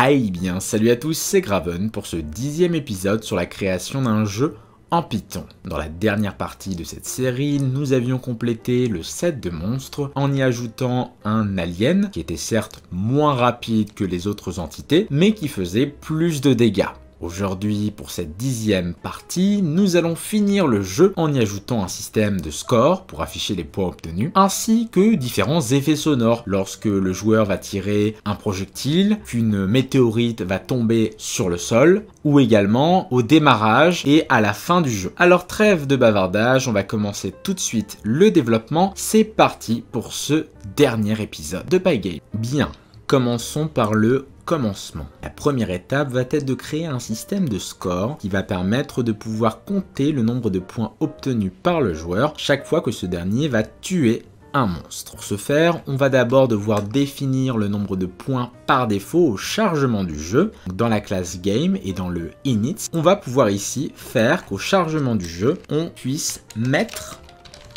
Bien, salut à tous, c'est Graven pour ce 10e épisode sur la création d'un jeu en Python. Dans la dernière partie de cette série, nous avions complété le set de monstres en y ajoutant un alien qui était certes moins rapide que les autres entités, mais qui faisait plus de dégâts. Aujourd'hui, pour cette 10e partie, nous allons finir le jeu en y ajoutant un système de score pour afficher les points obtenus, ainsi que différents effets sonores lorsque le joueur va tirer un projectile, qu'une météorite va tomber sur le sol, ou également au démarrage et à la fin du jeu. Alors trêve de bavardage, on va commencer tout de suite le développement. C'est parti pour ce dernier épisode de Pygame. Bien, commençons par le commencement. La première étape va être de créer un système de score qui va permettre de pouvoir compter le nombre de points obtenus par le joueur chaque fois que ce dernier va tuer un monstre. Pour ce faire, on va d'abord devoir définir le nombre de points par défaut au chargement du jeu. Dans la classe game et dans le init, on va pouvoir ici faire qu'au chargement du jeu, on puisse mettre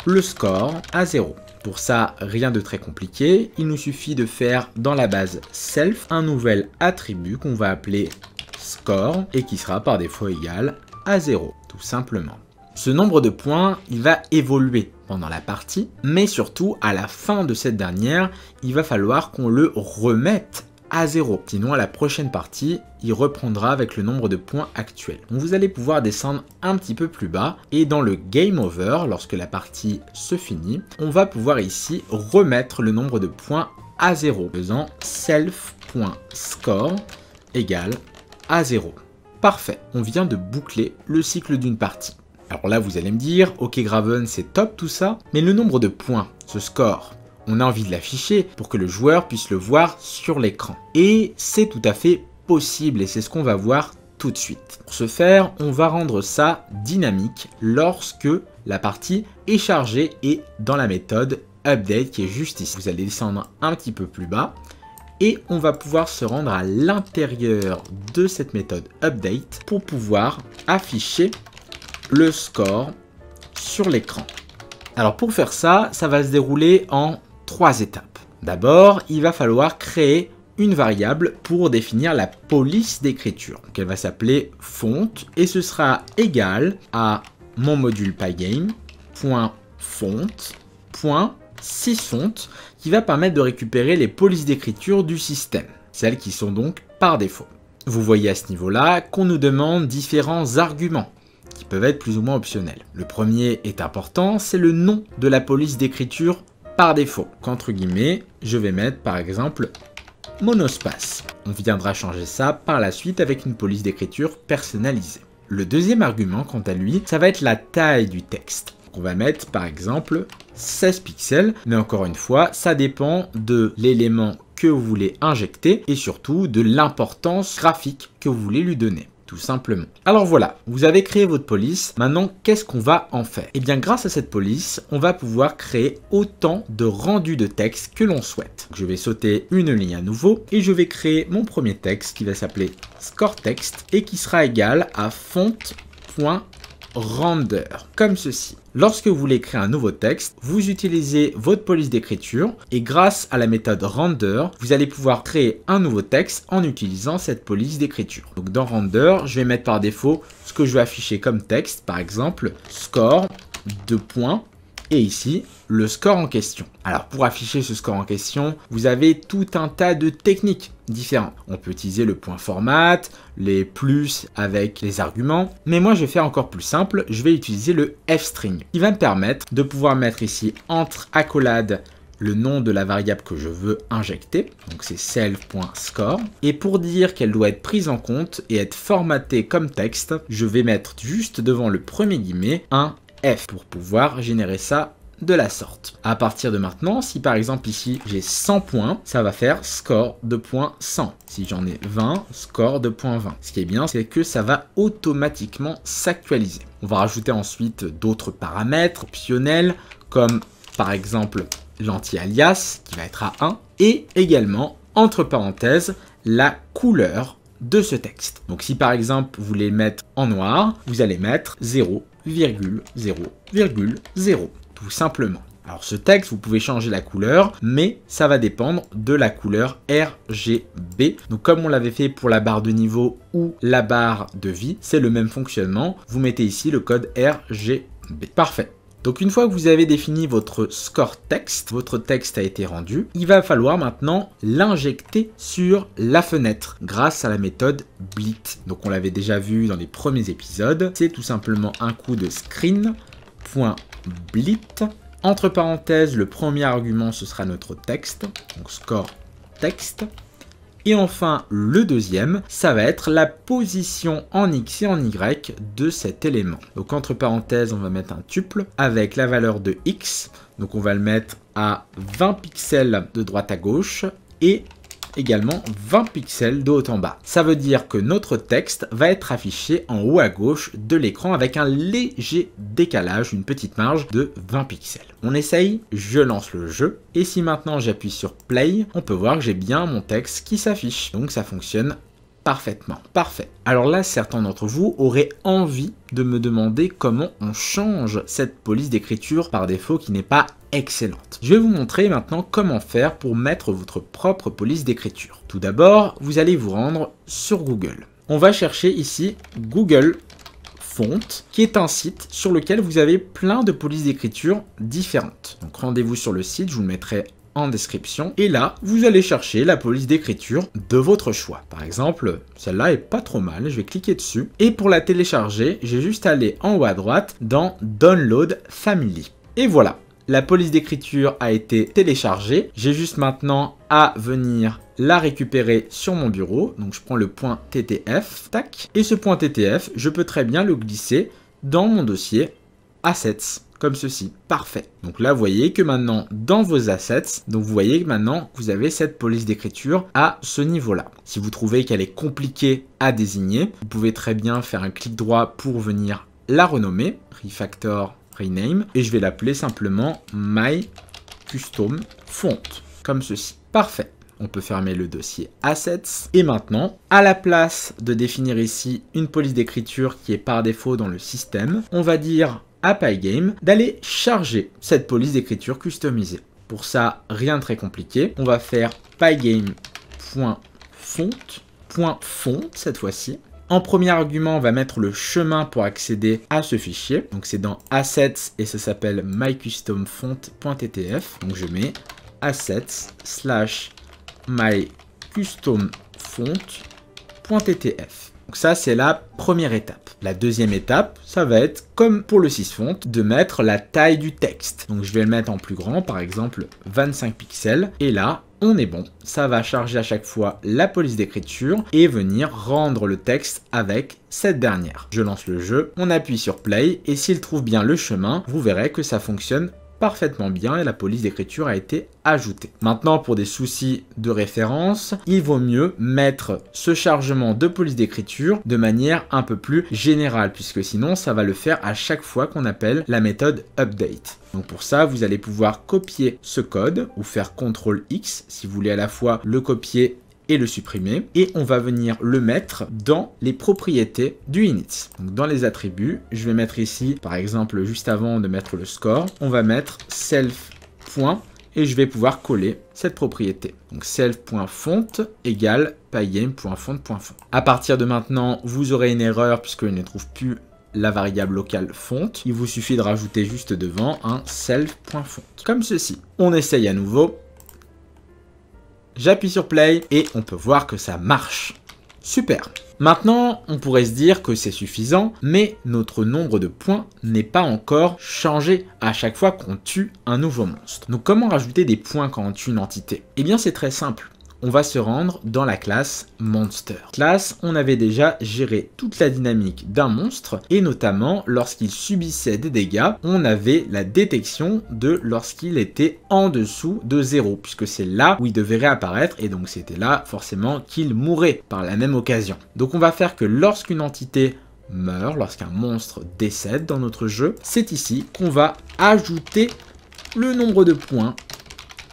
le score à 0. Pour ça, rien de très compliqué, il nous suffit de faire dans la base self un nouvel attribut qu'on va appeler score et qui sera par défaut égal à 0, tout simplement. Ce nombre de points, il va évoluer pendant la partie, mais surtout à la fin de cette dernière, il va falloir qu'on le remette à 0. Sinon, à la prochaine partie, il reprendra avec le nombre de points actuel. Donc vous allez pouvoir descendre un petit peu plus bas et dans le Game Over, lorsque la partie se finit, on va pouvoir ici remettre le nombre de points à 0, faisant self.score égale à 0. Parfait, on vient de boucler le cycle d'une partie. Alors là, vous allez me dire, ok Graven, c'est top tout ça, mais le nombre de points, ce score, on a envie de l'afficher pour que le joueur puisse le voir sur l'écran. Et c'est tout à fait possible et c'est ce qu'on va voir tout de suite. Pour ce faire, on va rendre ça dynamique lorsque la partie est chargée et dans la méthode update qui est juste ici. Vous allez descendre un petit peu plus bas et on va pouvoir se rendre à l'intérieur de cette méthode update pour pouvoir afficher le score sur l'écran. Alors pour faire ça, ça va se dérouler en 3 étapes. D'abord, il va falloir créer une variable pour définir la police d'écriture. Donc elle va s'appeler font et ce sera égal à mon module pygame.font.sysfont qui va permettre de récupérer les polices d'écriture du système, celles qui sont donc par défaut. Vous voyez à ce niveau-là qu'on nous demande différents arguments qui peuvent être plus ou moins optionnels. Le premier est important, c'est le nom de la police d'écriture par défaut. Qu'entre guillemets, je vais mettre par exemple monospace. On viendra changer ça par la suite avec une police d'écriture personnalisée. Le deuxième argument, quant à lui, ça va être la taille du texte. Donc on va mettre par exemple 16 pixels, mais encore une fois, ça dépend de l'élément que vous voulez injecter et surtout de l'importance graphique que vous voulez lui donner. Tout simplement. Alors voilà, vous avez créé votre police. Maintenant, qu'est-ce qu'on va en faire? Eh bien, grâce à cette police, on va pouvoir créer autant de rendus de texte que l'on souhaite. Je vais sauter une ligne à nouveau et je vais créer mon premier texte qui va s'appeler score text et qui sera égal à font.render, comme ceci. Lorsque vous voulez créer un nouveau texte, vous utilisez votre police d'écriture et grâce à la méthode render, vous allez pouvoir créer un nouveau texte en utilisant cette police d'écriture. Donc dans render, je vais mettre par défaut ce que je vais afficher comme texte, par exemple score, 2 points, et ici le score en question. Alors pour afficher ce score en question, vous avez tout un tas de techniques différentes. On peut utiliser le point format, les plus avec les arguments, mais moi je vais faire encore plus simple, je vais utiliser le fstring qui va me permettre de pouvoir mettre ici entre accolades le nom de la variable que je veux injecter, donc c'est self.score, et pour dire qu'elle doit être prise en compte et être formatée comme texte, je vais mettre juste devant le premier guillemet un F pour pouvoir générer ça de la sorte. À partir de maintenant, si par exemple ici j'ai 100 points, ça va faire score de point 100. Si j'en ai 20, score de point 20. Ce qui est bien, c'est que ça va automatiquement s'actualiser. On va rajouter ensuite d'autres paramètres optionnels, comme par exemple l'anti-alias qui va être à 1, et également, entre parenthèses, la couleur de ce texte. Donc si par exemple vous voulez mettre en noir, vous allez mettre 0,0,0 tout simplement. Alors ce texte, vous pouvez changer la couleur, mais ça va dépendre de la couleur RGB. Donc comme on l'avait fait pour la barre de niveau ou la barre de vie, c'est le même fonctionnement. Vous mettez ici le code RGB. Parfait. Donc une fois que vous avez défini votre score texte, votre texte a été rendu, il va falloir maintenant l'injecter sur la fenêtre grâce à la méthode Blit. Donc on l'avait déjà vu dans les premiers épisodes, c'est tout simplement un coup de screen.blit. Entre parenthèses, le premier argument ce sera notre texte, donc score texte. Et enfin, le deuxième, ça va être la position en X et en Y de cet élément. Donc entre parenthèses, on va mettre un tuple avec la valeur de X. Donc on va le mettre à 20 pixels de droite à gauche et également 20 pixels de haut en bas. Ça veut dire que notre texte va être affiché en haut à gauche de l'écran avec un léger décalage, une petite marge de 20 pixels. On essaye, je lance le jeu, et si maintenant j'appuie sur Play, on peut voir que j'ai bien mon texte qui s'affiche. Donc ça fonctionne parfaitement. Parfait. Alors là, certains d'entre vous auraient envie de me demander comment on change cette police d'écriture par défaut qui n'est pas excellente. Je vais vous montrer maintenant comment faire pour mettre votre propre police d'écriture. Tout d'abord, vous allez vous rendre sur Google. On va chercher ici Google Font, qui est un site sur lequel vous avez plein de polices d'écriture différentes. Donc rendez-vous sur le site, je vous le mettrai en description. Et là, vous allez chercher la police d'écriture de votre choix. Par exemple, celle-là est pas trop mal, je vais cliquer dessus. Et pour la télécharger, j'ai juste à aller en haut à droite dans Download Family. Et voilà, la police d'écriture a été téléchargée. J'ai juste maintenant à venir la récupérer sur mon bureau. Donc je prends le point .ttf, tac. Et ce point .ttf, je peux très bien le glisser dans mon dossier Assets. Comme ceci, parfait. Donc là, vous voyez que maintenant, dans vos assets, donc vous voyez que maintenant, vous avez cette police d'écriture à ce niveau-là. Si vous trouvez qu'elle est compliquée à désigner, vous pouvez très bien faire un clic droit pour venir la renommer, refactor, rename, et je vais l'appeler simplement My Custom Font, comme ceci. Parfait. On peut fermer le dossier Assets. Et maintenant, à la place de définir ici une police d'écriture qui est par défaut dans le système, on va dire à Pygame d'aller charger cette police d'écriture customisée. Pour ça, rien de très compliqué. On va faire pygame.font cette fois-ci. En premier argument, on va mettre le chemin pour accéder à ce fichier. Donc c'est dans Assets et ça s'appelle mycustomfont.ttf. Donc je mets assets/mycustomfont.ttf. Donc ça, c'est la première étape. La deuxième étape, ça va être, comme pour le sysfont, de mettre la taille du texte. Donc je vais le mettre en plus grand, par exemple 25 pixels. Et là, on est bon. Ça va charger à chaque fois la police d'écriture et venir rendre le texte avec cette dernière. Je lance le jeu, on appuie sur Play et s'il trouve bien le chemin, vous verrez que ça fonctionne parfaitement bien et la police d'écriture a été ajoutée. Maintenant, pour des soucis de référence, il vaut mieux mettre ce chargement de police d'écriture de manière un peu plus générale, puisque sinon ça va le faire à chaque fois qu'on appelle la méthode update. Donc pour ça, vous allez pouvoir copier ce code ou faire CTRL-X si vous voulez à la fois le copier et le supprimer, et on va venir le mettre dans les propriétés du init. Donc dans les attributs, je vais mettre ici, par exemple, juste avant de mettre le score, on va mettre self. Et je vais pouvoir coller cette propriété. Donc self.font égale pygame.font.font. À partir de maintenant, vous aurez une erreur puisqu'il ne trouve plus la variable locale font. Il vous suffit de rajouter juste devant un self.font. Comme ceci. On essaye à nouveau. J'appuie sur Play et on peut voir que ça marche. Super. Maintenant, on pourrait se dire que c'est suffisant, mais notre nombre de points n'est pas encore changé à chaque fois qu'on tue un nouveau monstre. Donc comment rajouter des points quand on tue une entité? Eh bien c'est très simple. On va se rendre dans la classe Monster. Classe, on avait déjà géré toute la dynamique d'un monstre et notamment lorsqu'il subissait des dégâts, on avait la détection de lorsqu'il était en dessous de 0 puisque c'est là où il devait réapparaître et donc c'était là forcément qu'il mourrait par la même occasion. Donc on va faire que lorsqu'une entité meurt, lorsqu'un monstre décède dans notre jeu, c'est ici qu'on va ajouter le nombre de points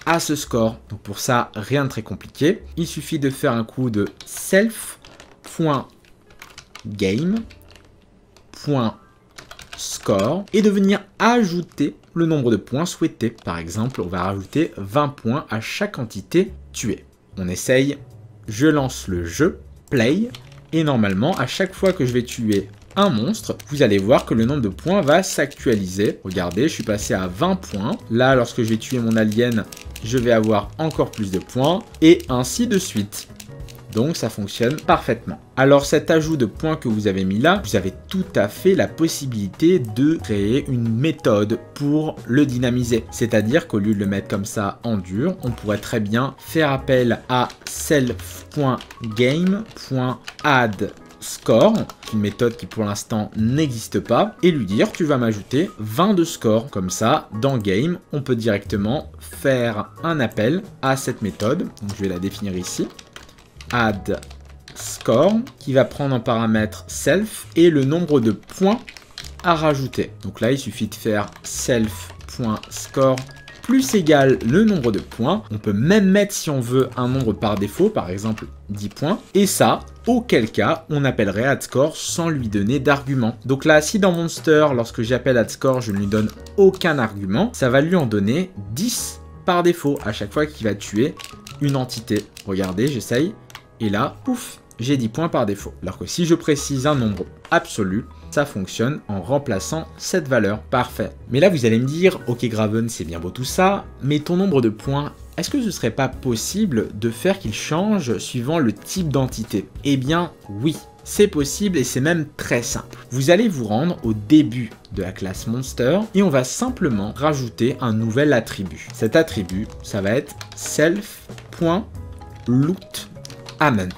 à ce score. Donc pour ça, rien de très compliqué. Il suffit de faire un coup de self.game.score et de venir ajouter le nombre de points souhaités. Par exemple, on va rajouter 20 points à chaque entité tuée. On essaye, je lance le jeu, play, et normalement, à chaque fois que je vais tuer un monstre, vous allez voir que le nombre de points va s'actualiser. Regardez, je suis passé à 20 points. Là, lorsque je vais tuer mon alien, je vais avoir encore plus de points, et ainsi de suite. Donc ça fonctionne parfaitement. Alors cet ajout de points que vous avez mis là, vous avez tout à fait la possibilité de créer une méthode pour le dynamiser. C'est-à-dire qu'au lieu de le mettre comme ça en dur, on pourrait très bien faire appel à self.game.add_score, une méthode qui pour l'instant n'existe pas, et lui dire tu vas m'ajouter 20 de score. Comme ça, dans Game, on peut directement faire un appel à cette méthode. Donc je vais la définir ici. Add score, qui va prendre en paramètre self et le nombre de points à rajouter. Donc là, il suffit de faire self.score plus égal le nombre de points. On peut même mettre, si on veut, un nombre par défaut, par exemple 10 points. Et ça, auquel cas, on appellerait add_score sans lui donner d'argument. Donc là, si dans Monster, lorsque j'appelle add_score, je ne lui donne aucun argument, ça va lui en donner 10 par défaut à chaque fois qu'il va tuer une entité. Regardez, j'essaye. Et là, pouf, j'ai 10 points par défaut. Alors que si je précise un nombre absolu, ça fonctionne en remplaçant cette valeur. Parfait. Mais là, vous allez me dire, ok Graven, c'est bien beau tout ça, mais ton nombre de points, est-ce que ce serait pas possible de faire qu'il change suivant le type d'entité? Eh bien, oui. C'est possible et c'est même très simple. Vous allez vous rendre au début de la classe Monster et on va simplement rajouter un nouvel attribut. Cet attribut, ça va être self.loot amount,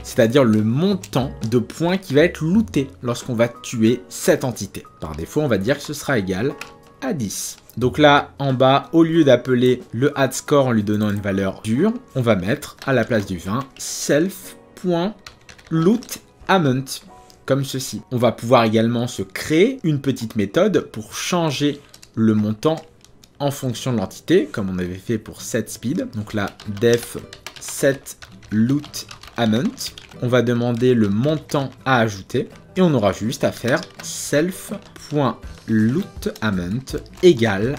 c'est-à-dire le montant de points qui va être looté lorsqu'on va tuer cette entité. Par défaut, on va dire que ce sera égal à 10. Donc là, en bas, au lieu d'appeler le add score en lui donnant une valeur dure, on va mettre à la place du 20 self.loot amount, comme ceci. On va pouvoir également se créer une petite méthode pour changer le montant en fonction de l'entité, comme on avait fait pour setSpeed. Donc là, def set loot amount. On va demander le montant à ajouter et on aura juste à faire self.loot amount égale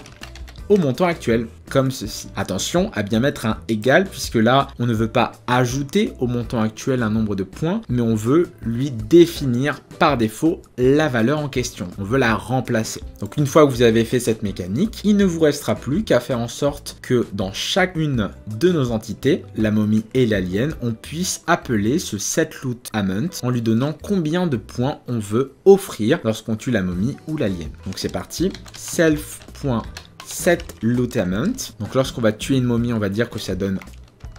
au montant actuel, comme ceci. Attention à bien mettre un égal, puisque là, on ne veut pas ajouter au montant actuel un nombre de points, mais on veut lui définir par défaut la valeur en question. On veut la remplacer. Donc une fois que vous avez fait cette mécanique, il ne vous restera plus qu'à faire en sorte que dans chacune de nos entités, la momie et l'alien, on puisse appeler ce setLoot amount en lui donnant combien de points on veut offrir lorsqu'on tue la momie ou l'alien. Donc c'est parti, self.setLoot amount. Donc lorsqu'on va tuer une momie, on va dire que ça donne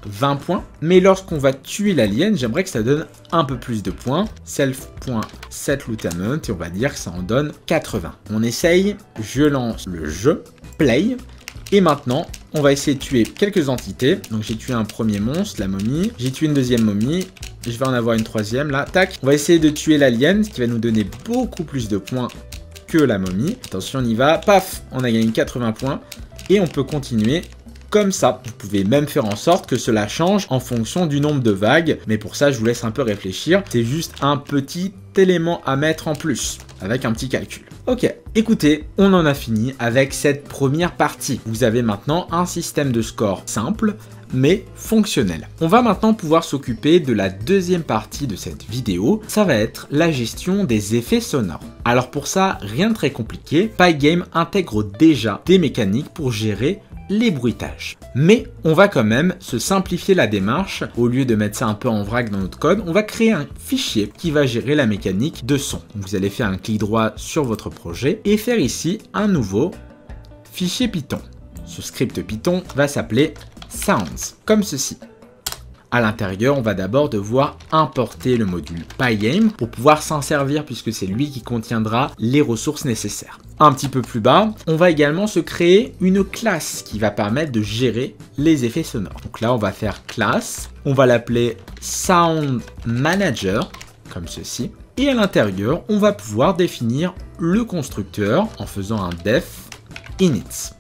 20 points. Mais lorsqu'on va tuer l'alien, j'aimerais que ça donne un peu plus de points. Self.setLoot amount et on va dire que ça en donne 80. On essaye, je lance le jeu, play. Et maintenant, on va essayer de tuer quelques entités. Donc j'ai tué un premier monstre, la momie. J'ai tué une deuxième momie. Je vais en avoir une troisième là. Tac. On va essayer de tuer l'alien, ce qui va nous donner beaucoup plus de points que la momie. Attention, on y va. Paf, on a gagné 80 points. Et on peut continuer comme ça. Vous pouvez même faire en sorte que cela change en fonction du nombre de vagues. Mais pour ça, je vous laisse un peu réfléchir. C'est juste un petit élément à mettre en plus, avec un petit calcul. Ok, écoutez, on en a fini avec cette première partie. Vous avez maintenant un système de score simple, mais fonctionnel. On va maintenant pouvoir s'occuper de la deuxième partie de cette vidéo. Ça va être la gestion des effets sonores. Alors pour ça, rien de très compliqué. Pygame intègre déjà des mécaniques pour gérer les bruitages. Mais on va quand même se simplifier la démarche. Au lieu de mettre ça un peu en vrac dans notre code, on va créer un fichier qui va gérer la mécanique de son. Donc vous allez faire un clic droit sur votre projet et faire ici un nouveau fichier Python. Ce script Python va s'appeler Sounds, comme ceci. À l'intérieur, on va d'abord devoir importer le module Pygame pour pouvoir s'en servir puisque c'est lui qui contiendra les ressources nécessaires. Un petit peu plus bas, on va également se créer une classe qui va permettre de gérer les effets sonores. Donc là, on va faire classe, on va l'appeler Sound Manager, comme ceci. Et à l'intérieur, on va pouvoir définir le constructeur en faisant un def init.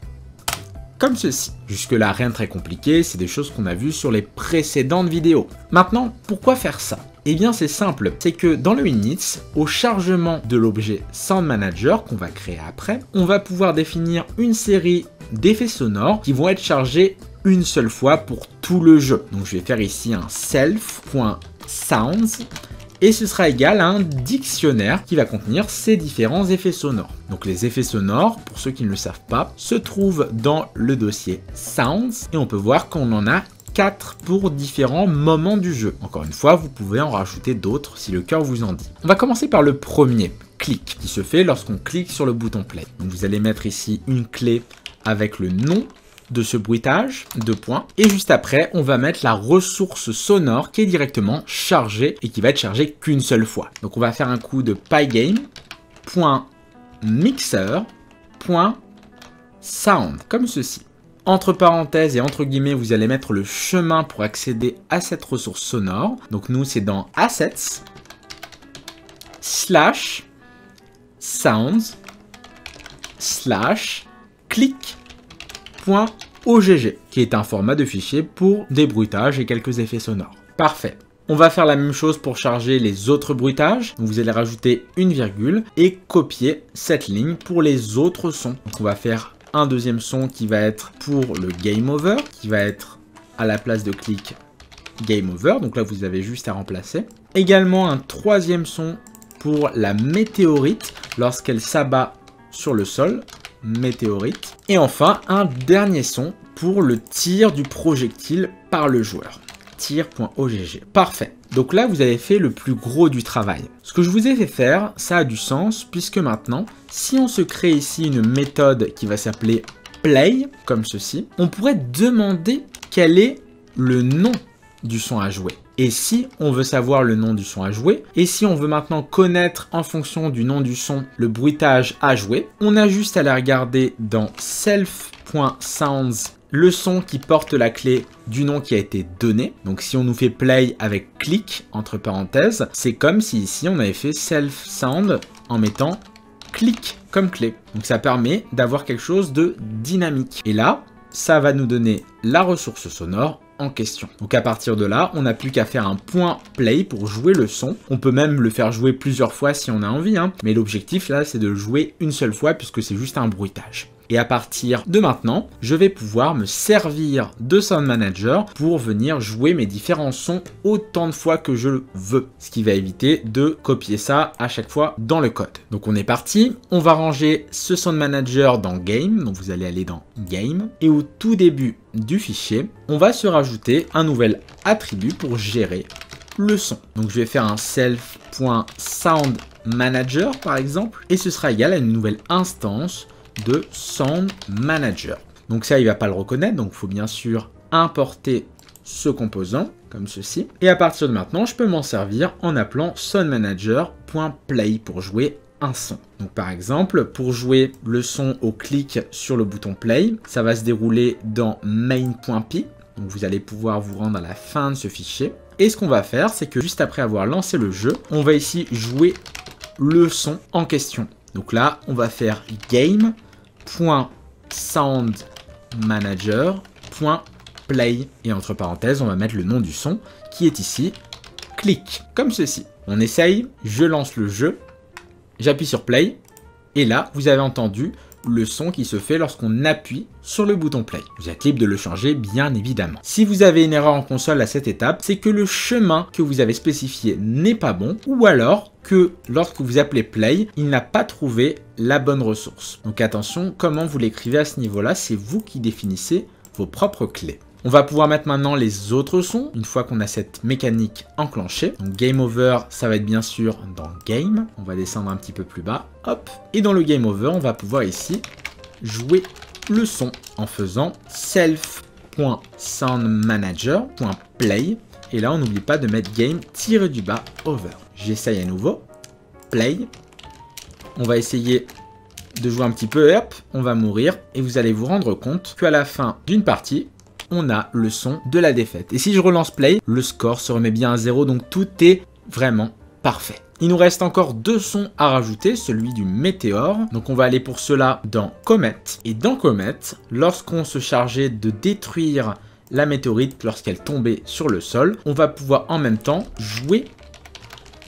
Comme ceci. Jusque-là, rien de très compliqué, c'est des choses qu'on a vues sur les précédentes vidéos. Maintenant, pourquoi faire ça? Eh bien c'est simple, c'est que dans le init, au chargement de l'objet Sound Manager qu'on va créer après, on va pouvoir définir une série d'effets sonores qui vont être chargés une seule fois pour tout le jeu. Donc je vais faire ici un self.sounds et ce sera égal à un dictionnaire qui va contenir ces différents effets sonores. Donc les effets sonores, pour ceux qui ne le savent pas, se trouvent dans le dossier Sounds et on peut voir qu'on en a 4 pour différents moments du jeu. Encore une fois, vous pouvez en rajouter d'autres si le cœur vous en dit. On va commencer par le premier, click, qui se fait lorsqu'on clique sur le bouton play. Donc vous allez mettre ici une clé avec le nom de ce bruitage, 2 points, et juste après, on va mettre la ressource sonore qui est directement chargée et qui va être chargée qu'une seule fois. Donc on va faire un coup de pygame.mixer.sound, comme ceci. Entre parenthèses et entre guillemets, vous allez mettre le chemin pour accéder à cette ressource sonore. Donc nous, c'est dans Assets, /sounds, /click.ogg, qui est un format de fichier pour des bruitages et quelques effets sonores. Parfait. On va faire la même chose pour charger les autres bruitages. Donc vous allez rajouter une virgule et copier cette ligne pour les autres sons. Donc on va faire un deuxième son qui va être pour le Game Over, qui va être à la place de click Game Over. Donc là, vous avez juste à remplacer. Également un troisième son pour la météorite lorsqu'elle s'abat sur le sol. Météorite. Et enfin, un dernier son pour le tir du projectile par le joueur. Tir.ogg. Parfait. Donc là, vous avez fait le plus gros du travail. Ce que je vous ai fait faire, ça a du sens, puisque maintenant, si on se crée ici une méthode qui va s'appeler play, comme ceci, on pourrait demander quel est le nom du son à jouer. Et si on veut savoir le nom du son à jouer, et si on veut maintenant connaître en fonction du nom du son le bruitage à jouer, on a juste à aller regarder dans self.sounds le son qui porte la clé du nom qui a été donné. Donc si on nous fait play avec click, entre parenthèses, c'est comme si ici on avait fait self sound en mettant click comme clé. Donc ça permet d'avoir quelque chose de dynamique. Et là, ça va nous donner la ressource sonore en question. Donc à partir de là, on n'a plus qu'à faire un point play pour jouer le son. On peut même le faire jouer plusieurs fois si on a envie, hein. Mais l'objectif là, c'est de le jouer une seule fois puisque c'est juste un bruitage. Et à partir de maintenant, je vais pouvoir me servir de Sound Manager pour venir jouer mes différents sons autant de fois que je veux. Ce qui va éviter de copier ça à chaque fois dans le code. Donc on est parti. On va ranger ce Sound Manager dans Game. Donc vous allez aller dans Game. Et au tout début du fichier, on va se rajouter un nouvel attribut pour gérer le son. Donc je vais faire un self.soundManager par exemple. Et ce sera égal à une nouvelle instance de Sound Manager. Donc ça, il va pas le reconnaître, donc il faut bien sûr importer ce composant, comme ceci. Et à partir de maintenant, je peux m'en servir en appelant soundmanager.play pour jouer un son. Donc par exemple, pour jouer le son au clic sur le bouton play, ça va se dérouler dans main.py. Donc vous allez pouvoir vous rendre à la fin de ce fichier. Et ce qu'on va faire, c'est que juste après avoir lancé le jeu, on va ici jouer le son en question. Donc là, on va faire game.soundmanager.play et entre parenthèses, on va mettre le nom du son qui est ici, click, comme ceci. On essaye, je lance le jeu, j'appuie sur play et là, vous avez entendu le son qui se fait lorsqu'on appuie sur le bouton play. Vous êtes libre de le changer, bien évidemment. Si vous avez une erreur en console à cette étape, c'est que le chemin que vous avez spécifié n'est pas bon, ou alors que lorsque vous appelez play, il n'a pas trouvé la bonne ressource. Donc attention, comment vous l'écrivez à ce niveau-là, c'est vous qui définissez vos propres clés. On va pouvoir mettre maintenant les autres sons, une fois qu'on a cette mécanique enclenchée. Donc Game Over, ça va être bien sûr dans Game. On va descendre un petit peu plus bas, hop. Et dans le Game Over, on va pouvoir ici jouer le son en faisant self.soundmanager.play. Et là, on n'oublie pas de mettre game-over. J'essaye à nouveau, play. On va essayer de jouer un petit peu, hop, on va mourir. Et vous allez vous rendre compte qu'à la fin d'une partie, on a le son de la défaite. Et si je relance play, le score se remet bien à 0, donc tout est vraiment parfait. Il nous reste encore deux sons à rajouter, celui du météore. Donc on va aller pour cela dans Comet. Et dans Comet, lorsqu'on se chargeait de détruire la météorite lorsqu'elle tombait sur le sol, on va pouvoir en même temps jouer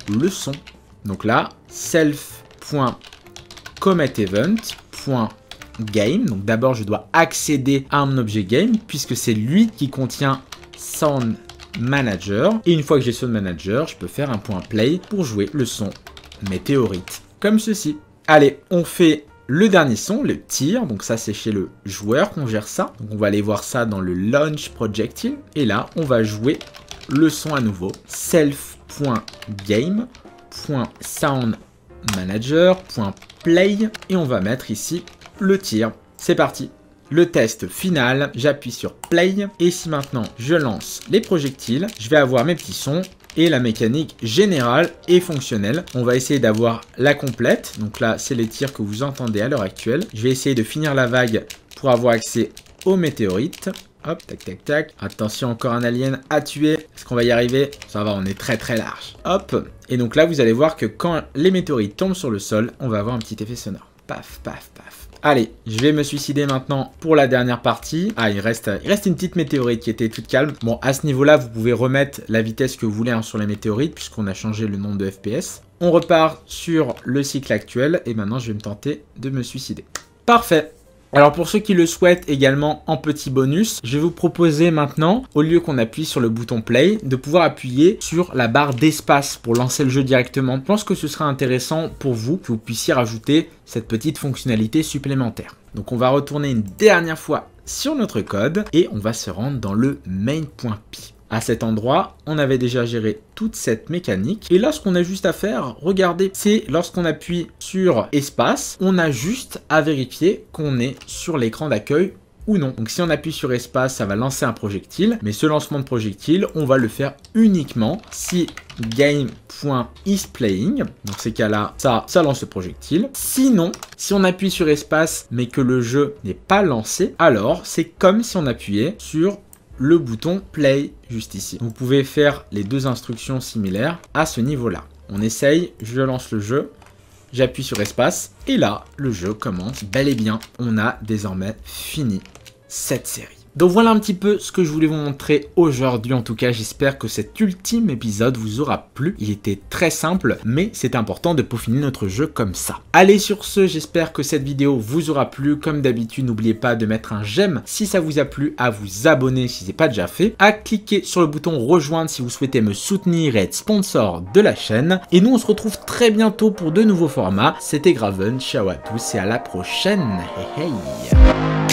le son. Donc là, self.cometEvent.game. Donc d'abord, je dois accéder à un objet game puisque c'est lui qui contient Sound Manager. Et une fois que j'ai Sound Manager, je peux faire un point play pour jouer le son météorite. Comme ceci. Allez, on fait le dernier son, le tir. Donc ça, c'est chez le joueur qu'on gère ça. Donc on va aller voir ça dans le Launch Projectile. Et là, on va jouer le son à nouveau. Self.game.soundmanager.play. Et on va mettre ici le tir. C'est parti. Le test final, j'appuie sur play. Et si maintenant je lance les projectiles, je vais avoir mes petits sons. Et la mécanique générale et fonctionnelle. On va essayer d'avoir la complète. Donc là, c'est les tirs que vous entendez à l'heure actuelle. Je vais essayer de finir la vague pour avoir accès aux météorites. Hop, tac, tac, tac. Attention, encore un alien à tuer. Est-ce qu'on va y arriver? Ça va, on est très très large. Hop. Et donc là, vous allez voir que quand les météorites tombent sur le sol, on va avoir un petit effet sonore. Paf, paf, paf. Allez, je vais me suicider maintenant pour la dernière partie. Ah, il reste une petite météorite qui était toute calme. Bon, à ce niveau-là, vous pouvez remettre la vitesse que vous voulez sur les météorites puisqu'on a changé le nombre de FPS. On repart sur le cycle actuel et maintenant, je vais me tenter de me suicider. Parfait. Alors pour ceux qui le souhaitent également en petit bonus, je vais vous proposer maintenant, au lieu qu'on appuie sur le bouton play, de pouvoir appuyer sur la barre d'espace pour lancer le jeu directement. Je pense que ce sera intéressant pour vous, que vous puissiez rajouter cette petite fonctionnalité supplémentaire. Donc on va retourner une dernière fois sur notre code et on va se rendre dans le main.py. À cet endroit, on avait déjà géré toute cette mécanique. Et là, ce qu'on a juste à faire, regardez, c'est lorsqu'on appuie sur espace, on a juste à vérifier qu'on est sur l'écran d'accueil ou non. Donc si on appuie sur espace, ça va lancer un projectile. Mais ce lancement de projectile, on va le faire uniquement si game.isPlaying. Dans ces cas-là, ça lance le projectile. Sinon, si on appuie sur espace, mais que le jeu n'est pas lancé, alors c'est comme si on appuyait sur le bouton play juste ici. Vous pouvez faire les deux instructions similaires à ce niveau-là. On essaye, je lance le jeu, j'appuie sur espace et là, le jeu commence bel et bien. On a désormais fini cette série. Donc voilà un petit peu ce que je voulais vous montrer aujourd'hui. En tout cas, j'espère que cet ultime épisode vous aura plu. Il était très simple, mais c'est important de peaufiner notre jeu comme ça. Allez, sur ce, j'espère que cette vidéo vous aura plu. Comme d'habitude, n'oubliez pas de mettre un j'aime si ça vous a plu, à vous abonner si ce n'est pas déjà fait, à cliquer sur le bouton rejoindre si vous souhaitez me soutenir et être sponsor de la chaîne. Et nous, on se retrouve très bientôt pour de nouveaux formats. C'était Graven, ciao à tous et à la prochaine. Hey, hey.